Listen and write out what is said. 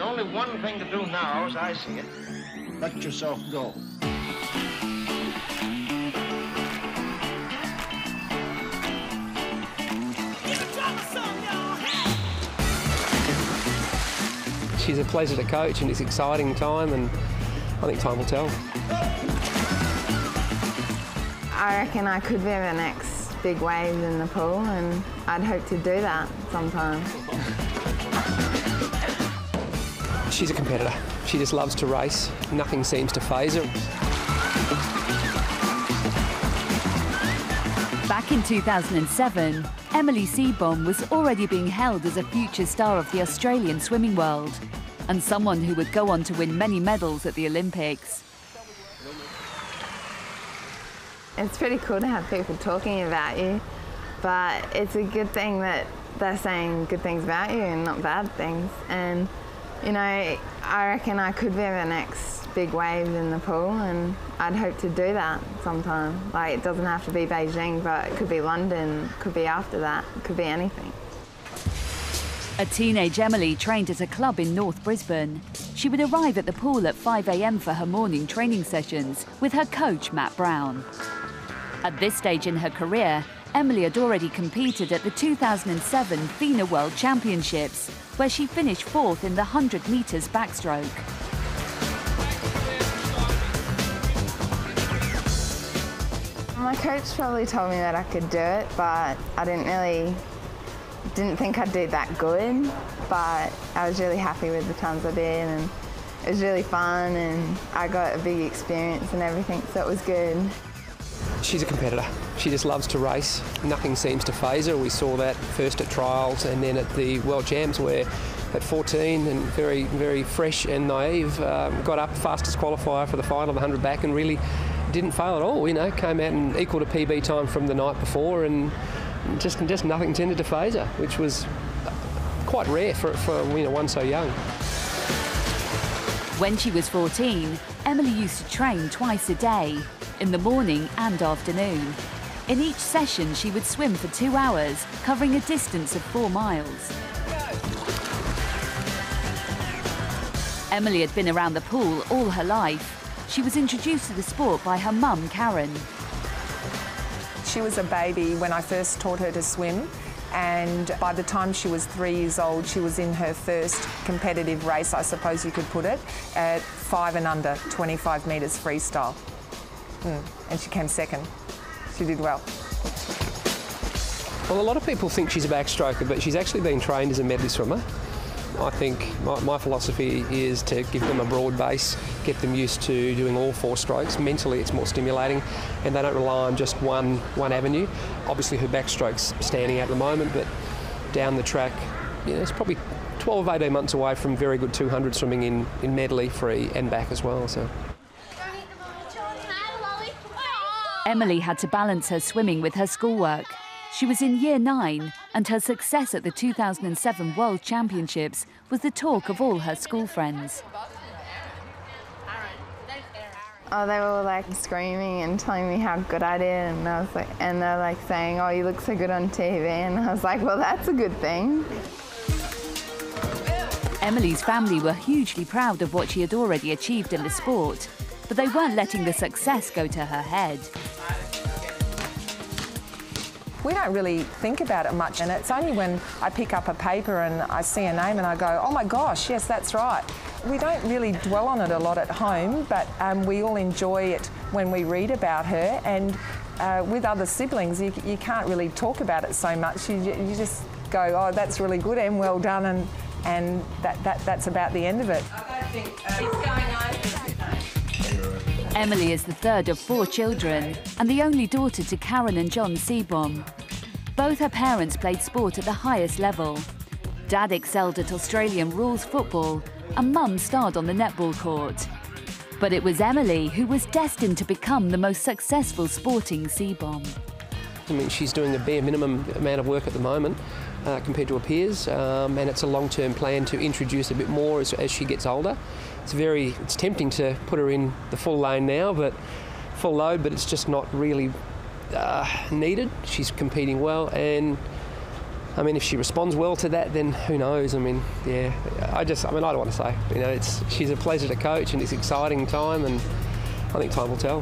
only one thing to do now, as I see it. Let yourself go. She's a pleasure to coach and it's an exciting time, and I think time will tell. I reckon I could be the next big wave in the pool, and I'd hope to do that sometime. She's a competitor. She just loves to race. Nothing seems to faze her. Back in 2007, Emily Seebohm was already being hailed as a future star of the Australian swimming world and someone who would go on to win many medals at the Olympics. It's pretty cool to have people talking about you, but it's a good thing that they're saying good things about you and not bad things. And, you know, I reckon I could be the next big wave in the pool, and I'd hope to do that sometime. Like, it doesn't have to be Beijing, but it could be London, it could be after that, it could be anything. A teenage Emily trained at a club in North Brisbane. She would arrive at the pool at 5 a.m. for her morning training sessions with her coach, Matt Brown. At this stage in her career, Emily had already competed at the 2007 FINA World Championships, where she finished 4th in the 100 metres backstroke. My coach probably told me that I could do it, but I didn't think I'd do that good, but I was really happy with the times I did, and it was really fun, and I got a big experience and everything, so it was good. She's a competitor. She just loves to race. Nothing seems to faze her. We saw that first at trials and then at the World Champs, where at 14 and very, very fresh and naive, got up fastest qualifier for the final of the 100 back and really didn't fail at all. You know, came out and equalled a PB time from the night before, and just nothing tended to faze her, which was quite rare for one so young. When she was 14, Emily used to train twice a day, in the morning and afternoon. In each session, she would swim for 2 hours, covering a distance of 4 miles. Emily had been around the pool all her life. She was introduced to the sport by her mum, Karen. She was a baby when I first taught her to swim, and by the time she was 3 years old, she was in her first competitive race, I suppose you could put it, at 5 and under, 25 metres freestyle. And she came second. She did well. Well, a lot of people think she's a backstroker, but she's actually been trained as a medley swimmer. I think my philosophy is to give them a broad base, get them used to doing all 4 strokes. Mentally, it's more stimulating, and they don't rely on just one avenue. Obviously, her backstroke's standing out at the moment, but down the track, you know, it's probably 12 or 18 months away from very good 200 swimming in medley, free and back as well. So. Emily had to balance her swimming with her schoolwork. She was in Year 9, and her success at the 2007 World Championships was the talk of all her school friends. Oh, they were like screaming and telling me how good I did, and I was like, and they're like saying, "Oh, you look so good on TV," and I was like, "Well, that's a good thing." Emily's family were hugely proud of what she had already achieved in the sport, but they weren't letting the success go to her head. We don't really think about it much, and it's only when I pick up a paper and I see a name and I go, "Oh my gosh, yes, that's right." We don't really dwell on it a lot at home, but we all enjoy it when we read about her, and with other siblings you can't really talk about it so much. You just go, "Oh, that's really good and well done," and that's about the end of it. I don't think it's going on. Emily is the third of 4 children and the only daughter to Karen and John Seebohm. Both her parents played sport at the highest level. Dad excelled at Australian rules football and Mum starred on the netball court. But it was Emily who was destined to become the most successful sporting Seebohm. I mean, she's doing a bare minimum amount of work at the moment compared to her peers, and it's a long-term plan to introduce a bit more as she gets older. It's tempting to put her in the full lane now, but full load, but it's just not really needed. She's competing well, and I mean, if she responds well to that, then who knows? I mean, yeah, I don't want to say. You know, she's a pleasure to coach and it's an exciting time, and I think time will tell.